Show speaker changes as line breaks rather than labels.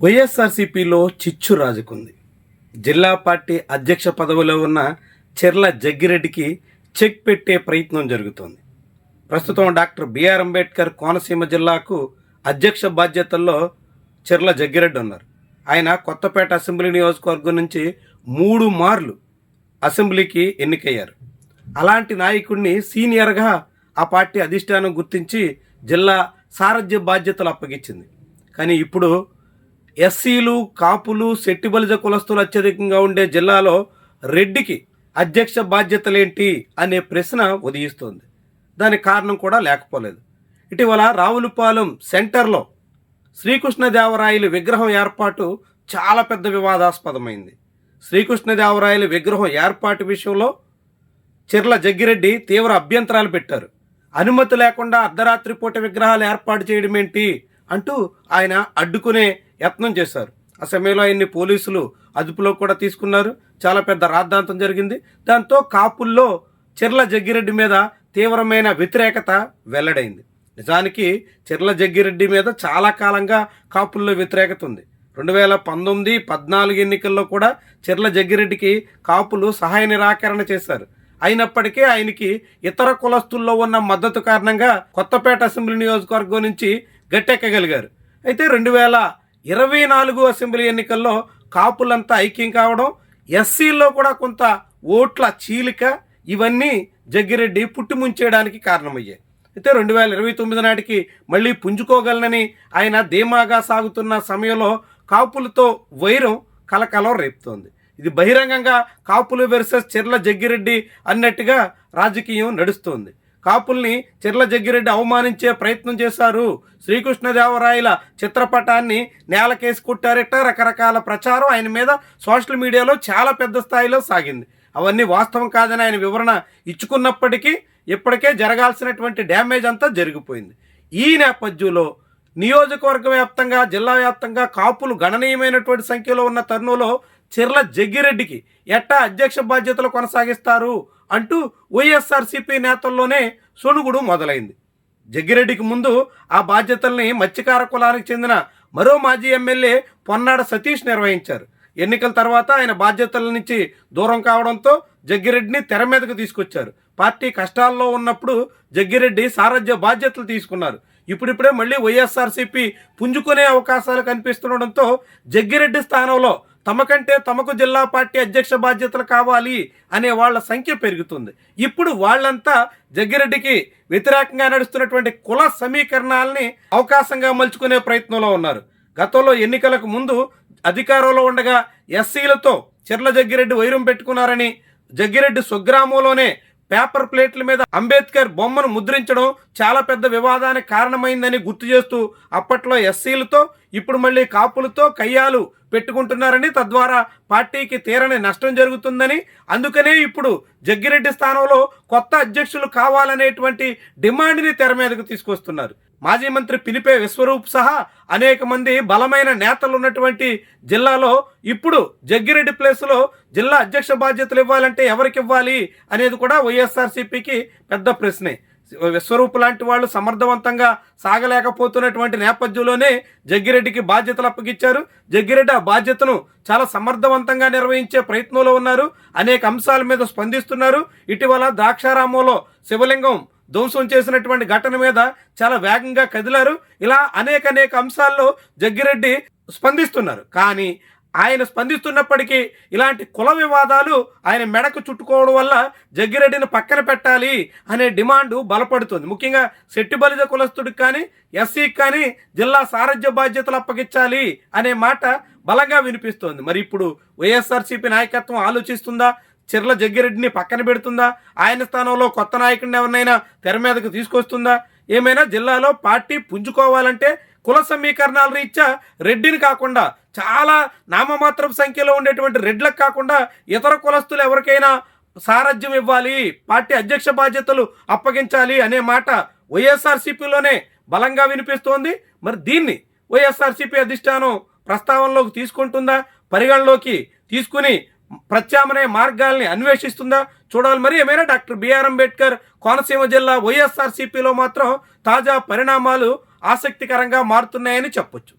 వైఎస్ఆర్సీపీలో చిచ్చు రాజుకుంది. జిల్లా పార్టీ అధ్యక్ష పదవిలో ఉన్న చెర్ల జగ్గిరెడ్డికి చెక్ పెట్టే ప్రయత్నం జరుగుతోంది. ప్రస్తుతం డాక్టర్ బిఆర్ అంబేద్కర్ కోనసీమ జిల్లాకు అధ్యక్ష బాధ్యతల్లో చెర్ల జగ్గిరెడ్డి ఉన్నారు. ఆయన కొత్తపేట అసెంబ్లీ నియోజకవర్గం నుంచి 3 మార్లు అసెంబ్లీకి ఎన్నికయ్యారు. అలాంటి నాయకుడిని సీనియర్గా ఆ పార్టీ అధిష్టానం గుర్తించి జిల్లా సారథ్య బాధ్యతలు అప్పగించింది. కానీ ఇప్పుడు ఎస్సీలు, కాపులు, శెట్టిబలిజ కులస్తులు అత్యధికంగా ఉండే జిల్లాలో రెడ్డికి అధ్యక్ష బాధ్యతలేంటి అనే ప్రశ్న ఉదయిస్తోంది. దానికి కారణం కూడా లేకపోలేదు. ఇటీవల రావులపాలెం సెంటర్లో శ్రీకృష్ణదేవరాయలు విగ్రహం ఏర్పాటు చాలా పెద్ద వివాదాస్పదమైంది. శ్రీకృష్ణదేవరాయలు విగ్రహం ఏర్పాటు విషయంలో చెర్ల జగ్గిరెడ్డి తీవ్ర అభ్యంతరాలు పెట్టారు. అనుమతి లేకుండా అర్ధరాత్రి పూట విగ్రహాలు ఏర్పాటు చేయడం ఏంటి అంటూ ఆయన అడ్డుకునే యత్నం చేశారు. ఆ సమయంలో ఆయన్ని పోలీసులు అదుపులో కూడా తీసుకున్నారు. చాలా పెద్ద రాద్ధాంతం జరిగింది. దాంతో కాపుల్లో చెర్ల జగ్గిరెడ్డి మీద తీవ్రమైన వ్యతిరేకత వెల్లడైంది. నిజానికి చెర్ల జగ్గిరెడ్డి మీద చాలా కాలంగా కాపుల్లో వ్యతిరేకత ఉంది. 2019, 14 ఎన్నికల్లో కూడా చెర్ల జగ్గిరెడ్డికి కాపులు సహాయ నిరాకరణ చేశారు. అయినప్పటికీ ఆయనకి ఇతర కులస్తుల్లో ఉన్న మద్దతు కారణంగా కొత్తపేట అసెంబ్లీ నియోజకవర్గం నుంచి గట్టెక్కగలిగారు. అయితే 2024 అసెంబ్లీ ఎన్నికల్లో కాపులంతా ఐక్యం కావడం, ఎస్సీల్లో కూడా కొంత ఓట్ల చీలిక, ఇవన్నీ జగ్గిరెడ్డి పుట్టుముంచేయడానికి కారణమయ్యాయి. అయితే 2029 నాటికి మళ్ళీ పుంజుకోగలనని ఆయన ధీమాగా సాగుతున్న సమయంలో కాపులతో వైరం కలకలం రేపుతోంది. ఇది బహిరంగంగా కాపులు వెర్సెస్ చెర్ల జగ్గిరెడ్డి అన్నట్టుగా రాజకీయం నడుస్తోంది. కాపుల్ని చెర్ల జగ్గిరెడ్డి అవమానించే ప్రయత్నం చేశారు, శ్రీకృష్ణదేవరాయల చిత్రపటాన్ని నేలకేసి కొట్టారట, రకరకాల ప్రచారం ఆయన మీద సోషల్ మీడియాలో చాలా పెద్ద స్థాయిలో సాగింది. అవన్నీ వాస్తవం కాదని ఆయన వివరణ ఇచ్చుకున్నప్పటికీ ఇప్పటికే జరగాల్సినటువంటి డ్యామేజ్ అంతా జరిగిపోయింది. ఈ నేపథ్యంలో నియోజకవర్గ వ్యాప్తంగా, జిల్లా వ్యాప్తంగా కాపులు గణనీయమైనటువంటి సంఖ్యలో ఉన్న తరుణంలో చెర్ల జగ్గిరెడ్డికి ఎట్టా అధ్యక్ష బాధ్యతలు కొనసాగిస్తారు అంటూ వైఎస్ఆర్సీపీ నేతల్లోనే సొనుగుడు మొదలైంది. జగ్గిరెడ్డికి ముందు ఆ బాధ్యతల్ని మత్స్యకార కులానికి చెందిన మరో మాజీ ఎమ్మెల్యే పొన్నాడ సతీష్ నిర్వహించారు. ఎన్నికల తర్వాత ఆయన బాధ్యతల నుంచి దూరం కావడంతో జగ్గిరెడ్డిని తెర మీదకు తీసుకొచ్చారు. పార్టీ కష్టాల్లో ఉన్నప్పుడు జగ్గిరెడ్డి సారథ్య బాధ్యతలు తీసుకున్నారు. ఇప్పుడిప్పుడే మళ్ళీ వైఎస్ఆర్సీపీ పుంజుకునే అవకాశాలు కనిపిస్తుండడంతో జగ్గిరెడ్డి స్థానంలో తమకంటే తమకు జిల్లా పార్టీ అధ్యక్ష బాధ్యతలు కావాలి అనే వాళ్ళ సంఖ్య పెరుగుతుంది. ఇప్పుడు వాళ్ళంతా జగ్గిరెడ్డికి వ్యతిరేకంగా నడుస్తున్నటువంటి కుల సమీకరణాలని అవకాశంగా మలుచుకునే ప్రయత్నంలో ఉన్నారు. గతంలో ఎన్నికలకు ముందు అధికారంలో ఉండగా ఎస్సీలతో చెర్ల జగ్గిరెడ్డి వైరం పెట్టుకున్నారని, జగ్గిరెడ్డి స్వగ్రామంలోనే పేపర్ ప్లేట్ల మీద అంబేద్కర్ బొమ్మను ముద్రించడం చాలా పెద్ద వివాదానికి కారణమైందని గుర్తు చేస్తూ అప్పట్లో ఎస్సీలతో ఇప్పుడు మళ్ళీ కాపులతో కయ్యాలు పెట్టుకుంటున్నారని, తద్వారా పార్టీకి తీరని నష్టం జరుగుతుందని, అందుకనే ఇప్పుడు జగ్గిరెడ్డి స్థానంలో కొత్త అధ్యక్షులు కావాలనేటువంటి డిమాండ్ని తెర మీదకు తీసుకొస్తున్నారు. మాజీ మంత్రి పినిపే విశ్వరూప్ సహా అనేక మంది బలమైన నేతలు ఉన్నటువంటి జిల్లాలో ఇప్పుడు జగ్గిరెడ్డి ప్లేస్లో జిల్లా అధ్యక్ష బాధ్యతలు ఇవ్వాలంటే ఎవరికి ఇవ్వాలి అనేది కూడా వైఎస్ఆర్సీపీకి పెద్ద ప్రశ్నే. విశ్వరూప్ లాంటి వాళ్ళు సమర్థవంతంగా సాగలేకపోతున్నటువంటి నేపథ్యంలోనే జగ్గిరెడ్డికి బాధ్యతలు అప్పగించారు. జగ్గిరెడ్డి ఆ బాధ్యతను చాలా సమర్థవంతంగా నిర్వహించే ప్రయత్నంలో ఉన్నారు. అనేక అంశాల మీద స్పందిస్తున్నారు. ఇటీవల ద్రాక్షారామంలో శివలింగం ధ్వంసం చేసినటువంటి ఘటన మీద చాలా వేగంగా కదిలారు. ఇలా అనేక అంశాల్లో జగ్గిరెడ్డి స్పందిస్తున్నారు. కానీ ఆయన స్పందిస్తున్నప్పటికీ ఇలాంటి కుల వివాదాలు ఆయన మెడకు చుట్టుకోవడం వల్ల జగ్గిరెడ్డిని పక్కన పెట్టాలి అనే డిమాండ్ బలపడుతుంది. ముఖ్యంగా శెట్టిబలిజ కులస్తుడికి కానీ, ఎస్సీకి కానీ జిల్లా సారథ్య బాధ్యతలు అప్పగించాలి అనే మాట బలంగా వినిపిస్తోంది. మరి ఇప్పుడు వైఎస్ఆర్సీపీ నాయకత్వం ఆలోచిస్తుందా? చెర్ల జగ్గిరెడ్డిని పక్కన పెడుతుందా? ఆయన స్థానంలో కొత్త నాయకుడిని ఎవరినైనా తెర మీదకు తీసుకొస్తుందా? ఏమైనా జిల్లాలో పార్టీ పుంజుకోవాలంటే కుల సమీకరణాల రీత్యా రెడ్డిని కాకుండా, చాలా నామమాత్రం సంఖ్యలో ఉండేటువంటి రెడ్లకు కాకుండా ఇతర కులస్తులు ఎవరికైనా సారథ్యం ఇవ్వాలి, పార్టీ అధ్యక్ష బాధ్యతలు అప్పగించాలి అనే మాట వైఎస్ఆర్సీపీలోనే బలంగా వినిపిస్తోంది. మరి దీన్ని వైఎస్ఆర్సీపీ అధిష్టానం ప్రస్తావనలోకి తీసుకుంటుందా? పరిగణలోకి తీసుకుని ప్రత్యామ్నాయ మార్గాల్ని అన్వేషిస్తుందా? చూడాలి. మరి ఏమైనా డాక్టర్ బిఆర్ అంబేద్కర్ కోనసీమ జిల్లా వైఎస్ఆర్సీపీలో మాత్రం తాజా పరిణామాలు ఆసక్తికరంగా మారుతున్నాయని చెప్పొచ్చు.